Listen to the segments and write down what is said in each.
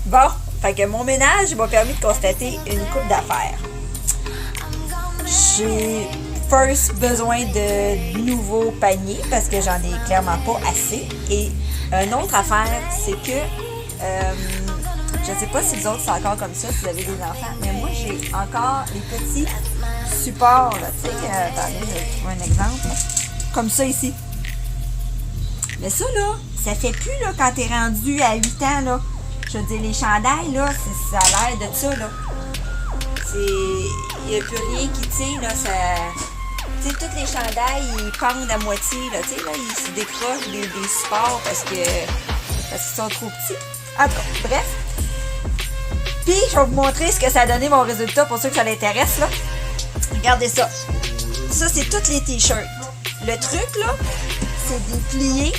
Bon, fait que mon ménage m'a permis de constater une couple d'affaires. J'ai first besoin de nouveaux paniers parce que j'en ai clairement pas assez. Et une autre affaire, c'est que je ne sais pas si les autres c'est encore comme ça, si vous avez des enfants, mais moi j'ai encore les petits supports, là, tu sais, attendez, je vais trouver un exemple, comme ça ici. Mais ça là, ça fait plus là quand t'es rendu à 8 ans là. Je veux dire, les chandails là, ça a l'air de ça là. Il n'y a plus rien qui tient là, ça. Tu sais, tous les chandails, ils pendent à moitié là, tu sais, là, ils se décrochent des supports parce qu'ils sont trop petits. En tout cas, bref. Puis, je vais vous montrer ce que ça a donné mon résultat pour ceux que ça l'intéresse, là. Regardez ça. Ça, c'est tous les t-shirts. Le truc, là, c'est des pliés.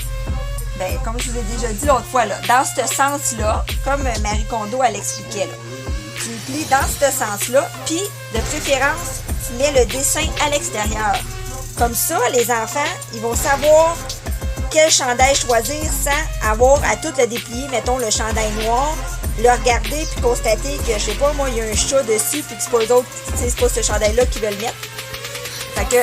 Ben, comme je vous ai déjà dit l'autre fois, là, dans ce sens-là, comme Marie Kondo, elle expliquait, là. Tu les plies dans ce sens-là, puis, de préférence, tu mets le dessin à l'extérieur. Comme ça, les enfants, ils vont savoir quel chandail choisir sans avoir à tout le déplier, mettons le chandail noir, le regarder puis constater que, je sais pas, moi, il y a un chat dessus puis que c'est pas eux autres, c'est pas ce chandail-là qu'ils veulent mettre. Fait que,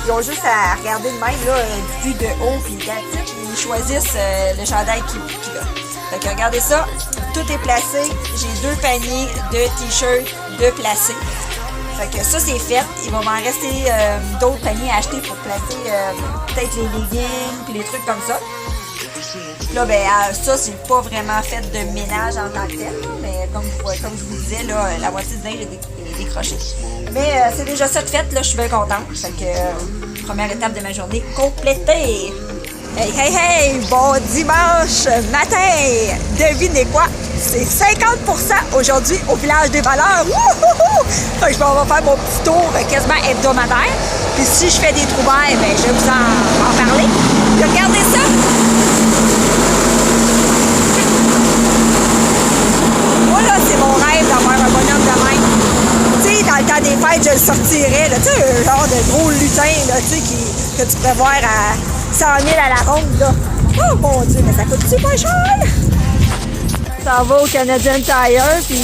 ils ont juste à regarder de même, là, vu de haut puis ils choisissent le chandail qu'ils veulent. Fait que, regardez ça, tout est placé. J'ai 2 paniers de t-shirts de placés. Fait que ça, c'est fait. Il va m'en rester d'autres paniers à acheter pour placer peut-être les leggings puis les trucs comme ça. Là, ben, ça, c'est pas vraiment fait de ménage en tant que tel, mais comme je vous disais, là, la moitié du linge est décrochée. Mais c'est déjà ça de fait, là, je suis bien contente. Fait que, première étape de ma journée complétée. Hey, hey, hey! Bon dimanche matin! Devinez quoi? C'est 50% aujourd'hui au village des valeurs! Wouhouhou! Fait que je vais faire mon petit tour quasiment hebdomadaire. Puis si je fais des trouvailles, ben, je vais vous en parler. Puis regardez ça! Moi, là, c'est mon rêve d'avoir un bonhomme de même. Tu sais, dans le temps des fêtes, je le sortirais, là, tu sais, un genre de gros lutin, là, tu sais, que tu pourrais voir à 100 000 à la ronde, là. Oh mon Dieu, mais ça coûte super cher! Ça va au Canadian Tire, puis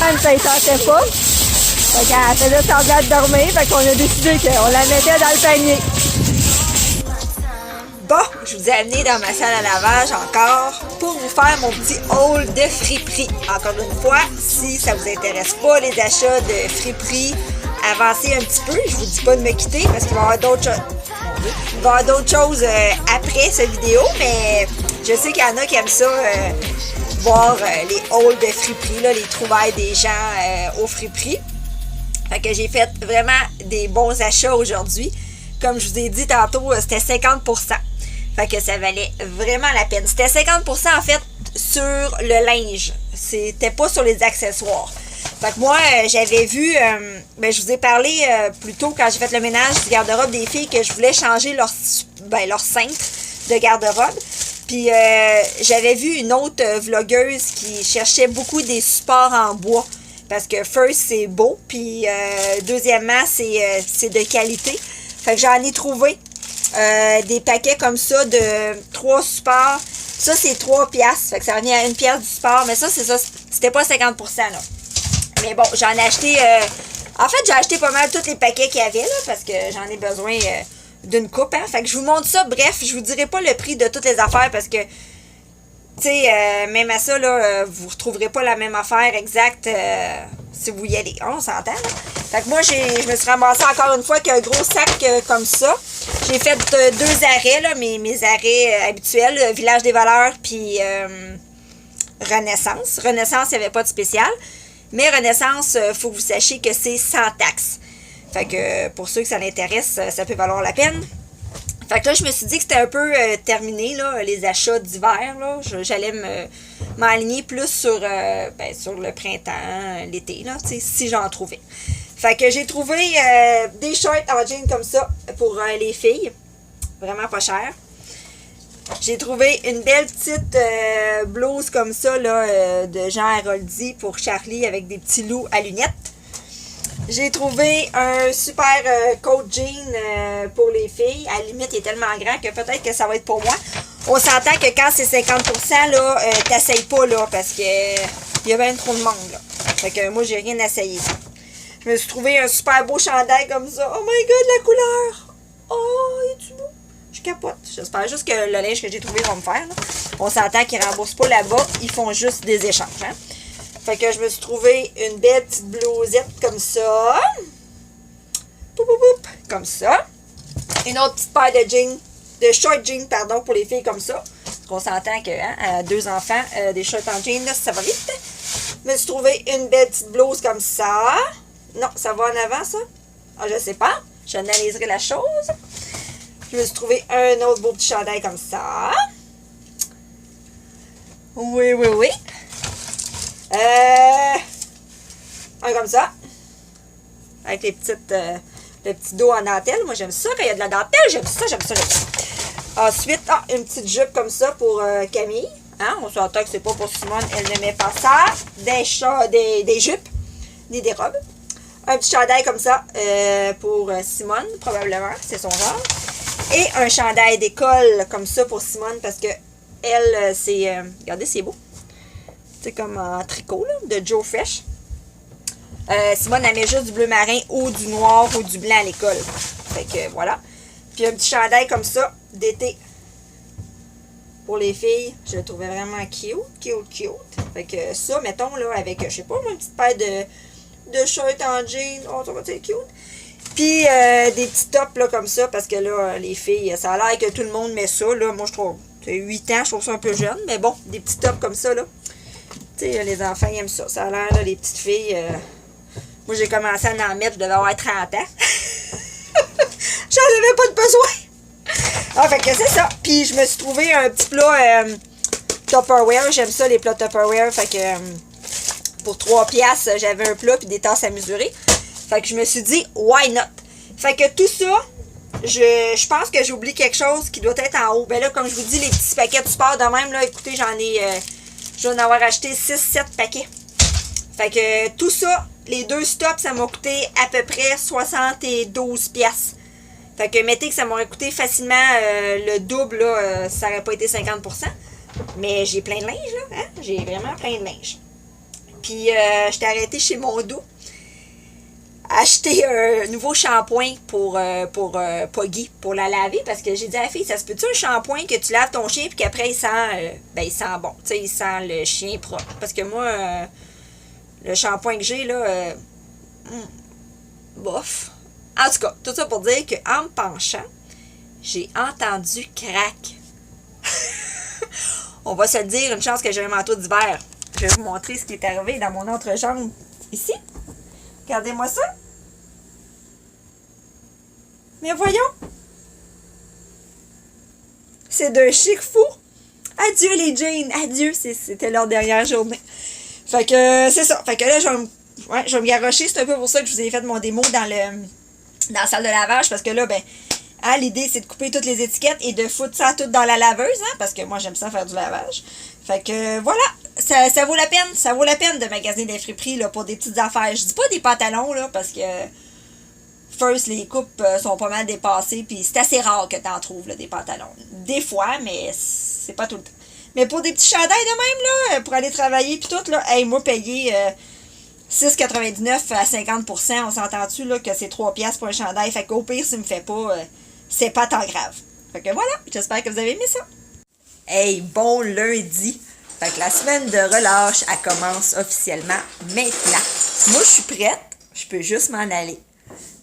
Anne, ça ne tentait pas. Fait qu'elle faisait semblant de dormir, fait qu'on a décidé qu'on la mettait dans le panier. Bon, je vous ai amené dans ma salle à lavage encore pour vous faire mon petit haul de friperie. Encore une fois, si ça vous intéresse pas les achats de friperie, avancez un petit peu. Je vous dis pas de me quitter parce qu'il va y avoir d'autres choses. Il va y avoir d'autres choses après cette vidéo, mais je sais qu'il y en a qui aiment ça, voir les hauls de friperie, là, les trouvailles des gens aux friperies. Fait que j'ai fait vraiment des bons achats aujourd'hui. Comme je vous ai dit tantôt, c'était 50%. Fait que ça valait vraiment la peine. C'était 50% en fait sur le linge. C'était pas sur les accessoires. Fait que moi, j'avais vu, je vous ai parlé plus tôt quand j'ai fait le ménage du garde-robe des filles que je voulais changer leur cintre de garde-robe. Puis j'avais vu une autre vlogueuse qui cherchait beaucoup des supports en bois. Parce que first, c'est beau. Puis deuxièmement, c'est de qualité. Fait que j'en ai trouvé des paquets comme ça de 3 supports. Ça, c'est 3 piastres. Fait que ça revient à 1 piastre du support. Mais ça, c'est ça. C'était pas 50%, là. Mais bon, j'en ai acheté... en fait, j'ai acheté pas mal tous les paquets qu'il y avait, là, parce que j'en ai besoin d'une coupe, hein. Fait que je vous montre ça. Bref, je vous dirai pas le prix de toutes les affaires parce que, tu sais, même à ça, là, vous retrouverez pas la même affaire exacte si vous y allez. On s'entend, là. Fait que moi, je me suis ramassée encore une fois qu'un gros sac comme ça. J'ai fait 2 arrêts, là, mes arrêts habituels, Village des valeurs, puis Renaissance. Renaissance, il n'y avait pas de spécial. Mais Renaissance, il faut que vous sachiez que c'est sans taxe. Fait que pour ceux que ça l'intéresse, ça peut valoir la peine. Fait que là, je me suis dit que c'était un peu terminé, là, les achats d'hiver. Là. J'allais m'aligner plus sur le printemps, l'été, là, si j'en trouvais. Fait que j'ai trouvé des shorts en jean comme ça pour les filles. Vraiment pas cher. J'ai trouvé une belle petite blouse comme ça là, de Jean Héroldi pour Charlie avec des petits loups à lunettes. J'ai trouvé un super coat jean pour les filles. À la limite, il est tellement grand que peut-être que ça va être pour moi. On s'entend que quand c'est 50%, là, t'essayes pas, là, parce que il y a bien trop de monde, là. Fait que moi, j'ai rien essayé. Je me suis trouvé un super beau chandail comme ça. Oh my god, la couleur! Oh, est-tu beau? Je capote. J'espère juste que le linge que j'ai trouvé va me faire, là. On s'entend qu'ils remboursent pas là-bas. Ils font juste des échanges, hein. Fait que je me suis trouvé une belle petite blousette comme ça. Poup, poup, poup, comme ça. Une autre petite paire de jeans, de short jeans, pardon, pour les filles comme ça. Parce qu'on s'entend que, hein, 2 enfants, des shorts en jeans, là, ça va vite. Je me suis trouvé une belle petite blouse comme ça. Non, ça va en avant, ça? Ah, je sais pas. J'analyserai la chose. Je me suis trouvé un autre beau petit chandail comme ça. Oui, oui, oui. Un comme ça. Avec les petites, le petit dos en dentelle. Moi, j'aime ça. Quand il y a de la dentelle, j'aime ça, j'aime ça, j'aime ça. Ensuite, une petite jupe comme ça pour Camille. Hein? On s'entend que c'est pas pour Simone. Elle ne met pas ça. Des jupes, ni des robes. Un petit chandail comme ça pour Simone, probablement. C'est son genre. Et un chandail d'école comme ça pour Simone parce que elle, c'est... regardez, c'est beau. C'est comme en tricot, là, de Joe Fresh. Simone, elle met juste du bleu marin ou du noir ou du blanc à l'école. Fait que voilà. Puis un petit chandail comme ça, d'été. Pour les filles, je le trouvais vraiment cute, cute, cute. Fait que ça, mettons, là, avec, je sais pas, une petite paire de shorts en jean. Oh, ça va être cute. Puis des petits tops, là, comme ça, parce que là, les filles, ça a l'air que tout le monde met ça, là. Moi, je trouve, 8 ans, je trouve ça un peu jeune, mais bon, des petits tops comme ça, là. Tu sais, les enfants, ils aiment ça. Ça a l'air, là, les petites filles... moi, j'ai commencé à en mettre, je devais avoir 30 ans. J'en avais pas de besoin. Ah, fait que c'est ça. Puis, je me suis trouvé un petit plat Tupperware. J'aime ça, les plats Tupperware. Fait que pour 3 piastres, j'avais un plat puis des tasses à mesurer. Fait que je me suis dit, why not? Fait que tout ça, je pense que j'oublie quelque chose qui doit être en haut. Ben là, comme je vous dis, les petits paquets de sport de même, là, écoutez, je vais en avoir acheté 6-7 paquets. Fait que tout ça, les 2 stops, ça m'a coûté à peu près 72 piastres. Fait que mettez que ça m'aurait coûté facilement le double, là, ça n'aurait pas été 50%. Mais j'ai plein de linge, là. Hein? J'ai vraiment plein de linge. Puis, j'étais arrêtée chez Mondo. Acheter un nouveau shampoing pour Poggy, pour la laver, parce que j'ai dit à la fille, ça se peut-tu un shampoing que tu laves ton chien puis qu'après il sent bon, tu sais, il sent le chien propre. Parce que moi, le shampoing que j'ai, là, bof. En tout cas, tout ça pour dire qu'en me penchant, j'ai entendu crack. On va se le dire, une chance que j'ai un manteau d'hiver. Je vais vous montrer ce qui est arrivé dans mon entrejambe ici. Regardez-moi ça. Mais voyons. C'est d'un chic fou. Adieu les jeans. Adieu. C'était leur dernière journée. Fait que c'est ça. Fait que là, je vais me garrocher. C'est un peu pour ça que je vous ai fait mon démo dans la salle de lavage. Parce que là, ben, hein, l'idée, c'est de couper toutes les étiquettes et de foutre ça tout dans la laveuse. Hein, parce que moi, j'aime ça faire du lavage. Fait que voilà. Ça vaut la peine. Ça vaut la peine de magasiner des friperies là, pour des petites affaires. Je dis pas des pantalons, là, parce que first, les coupes sont pas mal dépassées. Puis c'est assez rare que t'en trouves là, des pantalons. Des fois, mais c'est pas tout le temps. Mais pour des petits chandails de même, là, pour aller travailler, puis tout, là, hey, moi, payer 6,99 à 50%, on s'entend-tu, là, que c'est 3 piastres pour un chandail. Fait qu'au pire, s'il me fait pas, c'est pas tant grave. Fait que voilà, j'espère que vous avez aimé ça. Hey, bon lundi! Fait que la semaine de relâche, elle commence officiellement maintenant. Moi, je suis prête. Je peux juste m'en aller.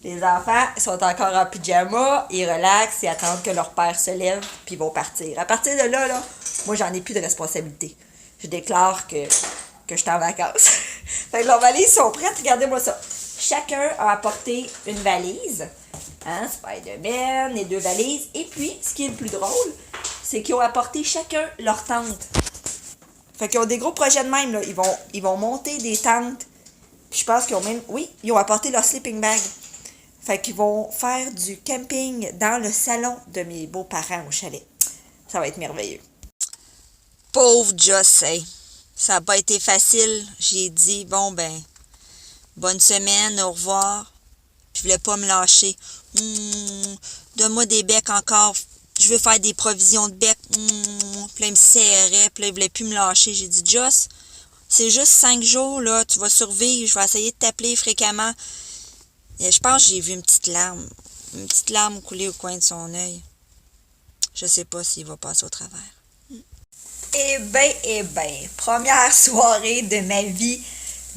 Les enfants sont encore en pyjama, ils relaxent, ils attendent que leur père se lève, puis ils vont partir. À partir de là, moi, j'en ai plus de responsabilité. Je déclare que je suis en vacances. Fait que leurs valises sont prêtes. Regardez-moi ça. Chacun a apporté une valise. Hein, Spider-Man, les 2 valises. Et puis, ce qui est le plus drôle, c'est qu'ils ont apporté chacun leur tente. Fait qu'ils ont des gros projets de même, là. Ils vont monter des tentes. Puis je pense qu'ils ont même... Oui, ils ont apporté leur sleeping bag. Fait qu'ils vont faire du camping dans le salon de mes beaux-parents au chalet. Ça va être merveilleux. Pauvre Joss, hey. Ça n'a pas été facile. J'ai dit, bon, ben, bonne semaine, au revoir. Puis je voulais pas me lâcher. Donne-moi des becs encore. Je veux faire des provisions de becs. Puis là, il me serrait, puis là, il voulait plus me lâcher. J'ai dit, Joss, c'est juste 5 jours, là, tu vas survivre, je vais essayer de t'appeler fréquemment. Et je pense que j'ai vu une petite larme couler au coin de son œil. Je sais pas s'il va passer au travers. Eh ben, première soirée de ma vie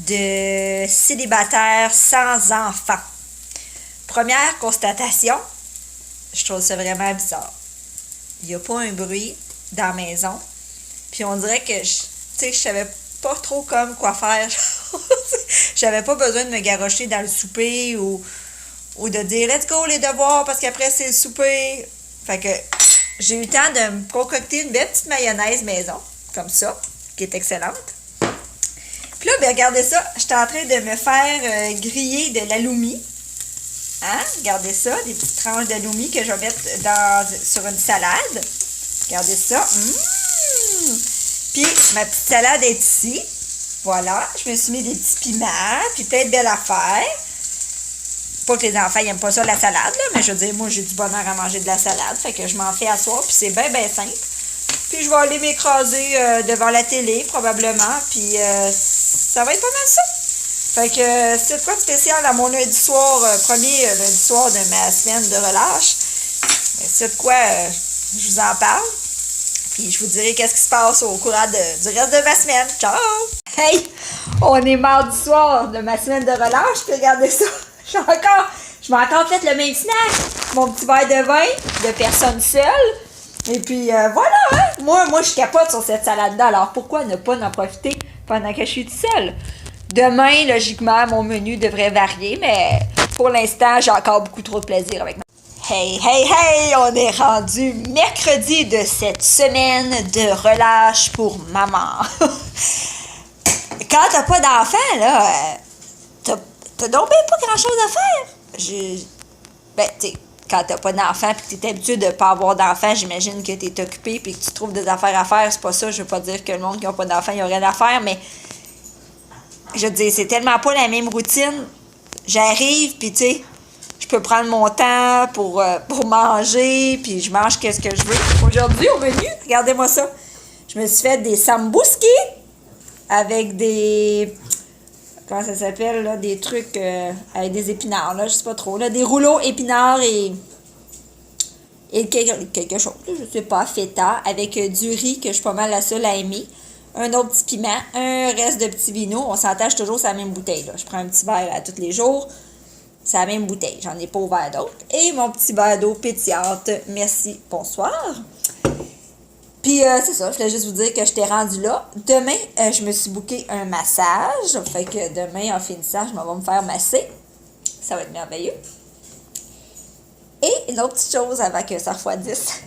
de célibataire sans enfant. Première constatation, je trouve ça vraiment bizarre. Il n'y a pas un bruit dans la maison. Puis on dirait que, je savais pas trop comme quoi faire. J'avais pas besoin de me garrocher dans le souper ou de dire let's go les devoirs parce qu'après c'est le souper. Fait que j'ai eu le temps de me concocter une belle petite mayonnaise maison, comme ça, qui est excellente. Puis là, ben regardez ça, j'étais en train de me faire griller de l'aloumi. Hein? Regardez ça, des petites tranches d'aloumi que je vais mettre sur une salade. Regardez ça. Puis ma petite salade est ici. Voilà, je me suis mis des petits piments, puis plein de belles affaires. Pas que les enfants n'aiment pas ça, la salade, là, mais je veux dire, moi, j'ai du bonheur à manger de la salade, fait que je m'en fais à soir, puis c'est bien, bien simple. Puis je vais aller m'écraser devant la télé, probablement, puis ça va être pas mal ça. Fait que c'est quoi de spécial à mon lundi soir, premier lundi soir de ma semaine de relâche. C'est de quoi je vous en parle. Puis je vous dirai qu'est-ce qui se passe au courant du reste de ma semaine. Ciao! Hey! On est mardi soir de ma semaine de relâche. Puis regardez ça. Je m'ai encore fait le même snack. Mon petit verre de vin de personne seule. Et puis voilà, hein? Moi, je capote sur cette salade-là. Alors pourquoi ne pas en profiter pendant que je suis toute seule? Demain, logiquement, mon menu devrait varier, mais pour l'instant, j'ai encore beaucoup trop de plaisir avec moi. Hey, hey, hey! On est rendu mercredi de cette semaine de relâche pour maman. Quand t'as pas d'enfant, là, t'as donc bien pas grand-chose à faire. Ben, tu sais, quand t'as pas d'enfant et que t'es habitué de pas avoir d'enfant, j'imagine que t'es occupé et que tu trouves des affaires à faire. C'est pas ça, je veux pas dire que le monde qui n'a pas d'enfant, il n'y a rien à faire, mais je veux dire, c'est tellement pas la même routine. J'arrive, puis tu sais, je peux prendre mon temps pour manger, puis je mange qu'est-ce que je veux. Aujourd'hui, au menu, regardez-moi ça. Je me suis fait des sambuski avec des... Comment ça s'appelle, là? Des trucs avec des épinards, là, je sais pas trop. Là, des rouleaux épinards et quelque chose, je sais pas, feta, avec du riz que je suis pas mal la seule à aimer. Un autre petit piment, un reste de petit vino. On s'attache toujours sur la même bouteille, là. Je prends un petit verre à tous les jours. C'est la même bouteille. J'en ai pas ouvert d'autres. Et mon petit verre d'eau pétillante. Merci, bonsoir. Puis, c'est ça. Je voulais juste vous dire que je t'ai rendu là. Demain, je me suis booké un massage. Fait que demain, en finissant, je m'en vais me faire masser. Ça va être merveilleux. Et une autre petite chose avant que ça refroidisse.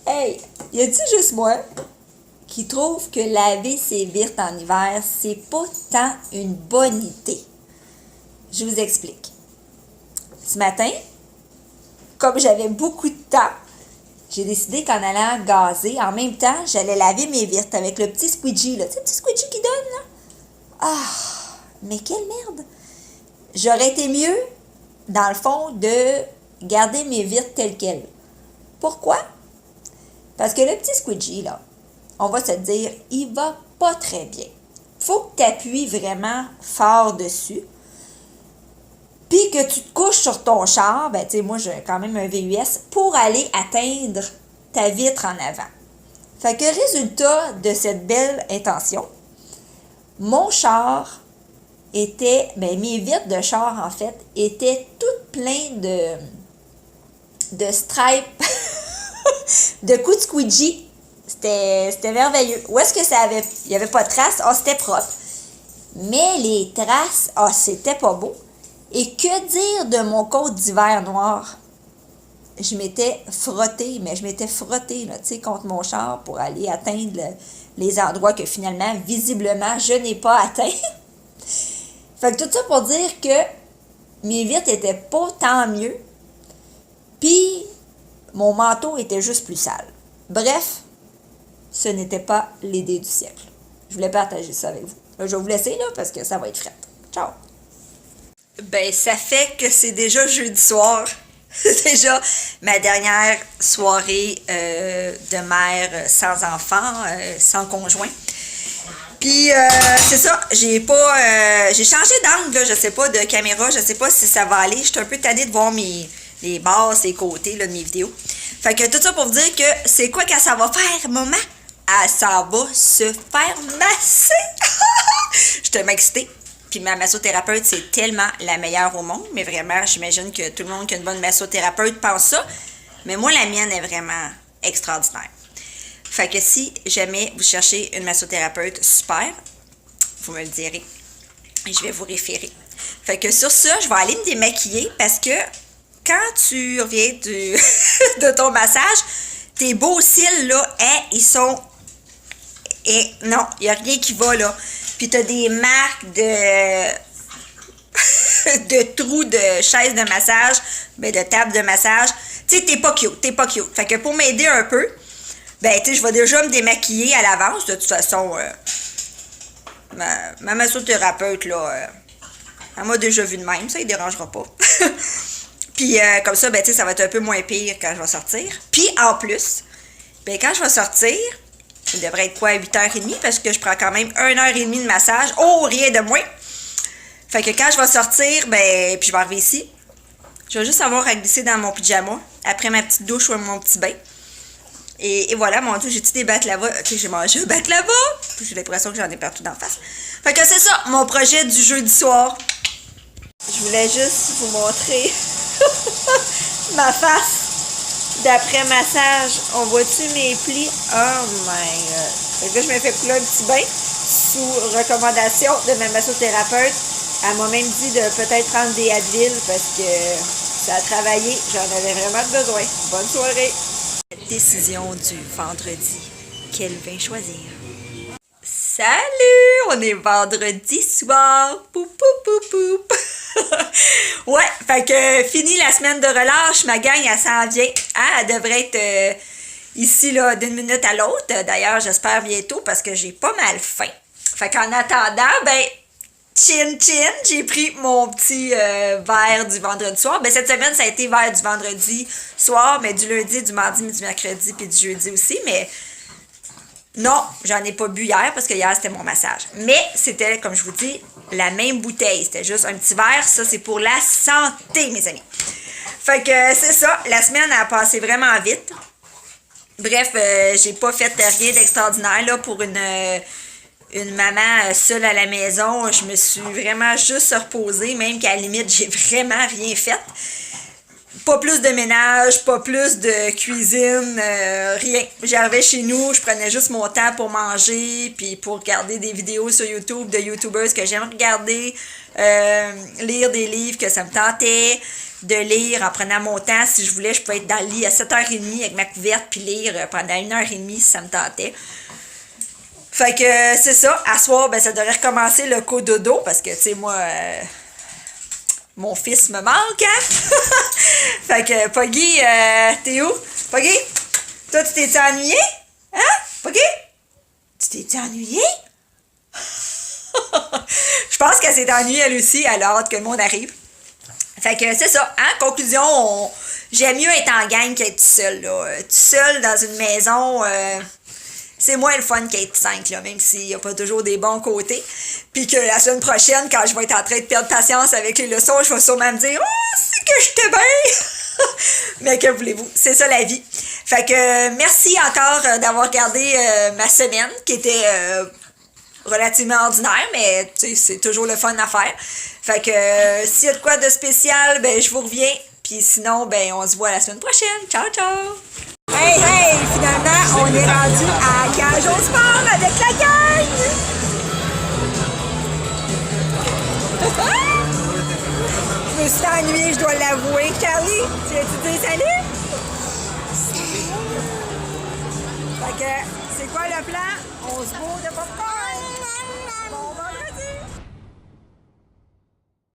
Hey, y a-t-il juste moi qui trouve que laver ses vitres en hiver, c'est pas tant une bonne idée? Je vous explique. Ce matin, comme j'avais beaucoup de temps, j'ai décidé qu'en allant gazer, en même temps, j'allais laver mes vitres avec le petit squeegee, là. Tu sais, le petit squeegee qui donne, là? Ah, mais quelle merde! J'aurais été mieux, dans le fond, de garder mes vitres telles quelles. Pourquoi? Parce que le petit squeegee, là, on va se dire, il va pas très bien. Faut que tu appuies vraiment fort dessus. Puis que tu te couches sur ton char, ben tu sais, moi j'ai quand même un VUS, pour aller atteindre ta vitre en avant. Fait que résultat de cette belle intention, mon char était, ben mes vitres de char en fait, étaient toutes pleines de stripes, de coups de squeegee. C'était merveilleux. Où est-ce que ça avait, il n'y avait pas de traces? Ah, c'était propre. Mais les traces, ah, c'était pas beau. Et que dire de mon coat d'hiver noir? Je m'étais frottée, là, tu sais, contre mon char pour aller atteindre les endroits que finalement, visiblement, je n'ai pas atteints. Fait que tout ça pour dire que mes vitres étaient pas tant mieux. Puis, mon manteau était juste plus sale. Bref, ce n'était pas l'idée du siècle. Je voulais partager ça avec vous. Là, je vais vous laisser, là, parce que ça va être fret. Ciao! Ben, ça fait que c'est déjà jeudi soir. déjà ma dernière soirée de mère sans enfant, sans conjoint. Puis c'est ça, j'ai changé d'angle, là, je sais pas, de caméra, je sais pas si ça va aller. Je suis un peu tannée de voir les bases, les côtés là, de mes vidéos. Fait que tout ça pour vous dire que c'est quoi que ça va faire, maman? Ah, ça va se faire masser! Je suis excitée. Puis ma massothérapeute, c'est tellement la meilleure au monde. Mais vraiment, j'imagine que tout le monde qui a une bonne massothérapeute pense ça. Mais moi, la mienne est vraiment extraordinaire. Fait que si jamais vous cherchez une massothérapeute super, vous me le direz. Et je vais vous référer. Fait que sur ça, je vais aller me démaquiller parce que quand tu reviens de ton massage, tes beaux cils, là, hein, ils sont... non, il n'y a rien qui va, là. Puis tu as des marques de trous de chaises de massage, ben de table de massage. Tu sais, t'es pas cute. Fait que pour m'aider un peu, ben, tu sais, je vais déjà me démaquiller à l'avance. De toute façon, ma massothérapeute, là, elle m'a déjà vu de même. Ça, il dérangera pas. Puis, comme ça, ben, tu sais, ça va être un peu moins pire quand je vais sortir. Puis, en plus, ben, quand je vais sortir, il devrait être quoi, 8h30, parce que je prends quand même 1h30 de massage. Oh, rien de moins. Fait que quand je vais sortir, ben, puis je vais arriver ici, je vais juste avoir à glisser dans mon pyjama, après ma petite douche ou mon petit bain. Et voilà, mon Dieu, j'ai-tu des baklava? Tu sais, j'ai mangé un baklava. J'ai l'impression que j'en ai partout d'en face. Fait que c'est ça, mon projet du jeudi soir. Je voulais juste vous montrer ma face d'après massage. On voit-tu mes plis? Oh my god. Fait que là, je me fais couler un petit bain sous recommandation de ma massothérapeute. Elle m'a même dit de peut-être prendre des Advil parce que ça a travaillé. J'en avais vraiment besoin. Bonne soirée. Décision du vendredi. Quel vin choisir? Salut! On est vendredi soir. Poup, poup, poup, poup. Ouais, fait que fini la semaine de relâche. Ma gang, elle s'en vient. Ah, elle devrait être ici là d'une minute à l'autre. D'ailleurs, j'espère bientôt parce que j'ai pas mal faim. Fait qu'en attendant, ben, chin, j'ai pris mon petit verre du vendredi soir. Ben, cette semaine, ça a été verre du vendredi soir, mais du lundi, du mardi, du mercredi, puis du jeudi aussi. Mais non, j'en ai pas bu hier parce que hier, c'était mon massage. Mais c'était, comme je vous dis, la même bouteille. C'était juste un petit verre. Ça, c'est pour la santé, mes amis. Fait que c'est ça. La semaine a passé vraiment vite. Bref, j'ai pas fait rien d'extraordinaire là pour une maman seule à la maison. Je me suis vraiment juste reposée, même qu'à la limite, j'ai vraiment rien fait. Pas plus de ménage, pas plus de cuisine, rien. J'arrivais chez nous, je prenais juste mon temps pour manger, puis pour regarder des vidéos sur YouTube de YouTubers que j'aime regarder, lire des livres que ça me tentait de lire en prenant mon temps. Si je voulais, je pouvais être dans le lit à 7h30 avec ma couverte, puis lire pendant 1h30 si ça me tentait. Fait que c'est ça. À soir, ben, ça devrait recommencer le cododo parce que, tu sais, moi, mon fils me manque, hein? Fait que, Poggy, t'es où? Poggy, toi, tu t'es ennuyé? Hein? Poggy? Tu t'es ennuyé? Je pense qu'elle s'est ennuyée, elle aussi. Elle a hâte que le monde arrive. Fait que c'est ça. Hein? Conclusion, j'aime mieux être en gang qu'être seule, là. Tout seul dans une maison... c'est moins le fun qu'être 5, là, même s'il n'y a pas toujours des bons côtés. Puis que la semaine prochaine, quand je vais être en train de perdre patience avec les leçons, je vais sûrement me dire « Oh, c'est que j'étais bien! » Mais que voulez-vous, c'est ça la vie. Fait que merci encore d'avoir regardé ma semaine, qui était relativement ordinaire, mais tu sais, c'est toujours le fun à faire. Fait que s'il y a de quoi de spécial, ben je vous reviens. Puis sinon, ben on se voit la semaine prochaine. Ciao, ciao! Hey, finalement, on est rendu à Cage au Sport avec la gang! Je me suis ennuyée, je dois l'avouer. Charlie, tu veux-tu dire salut? Fait que, c'est quoi le plan? On se bourre de popcorn! Bon,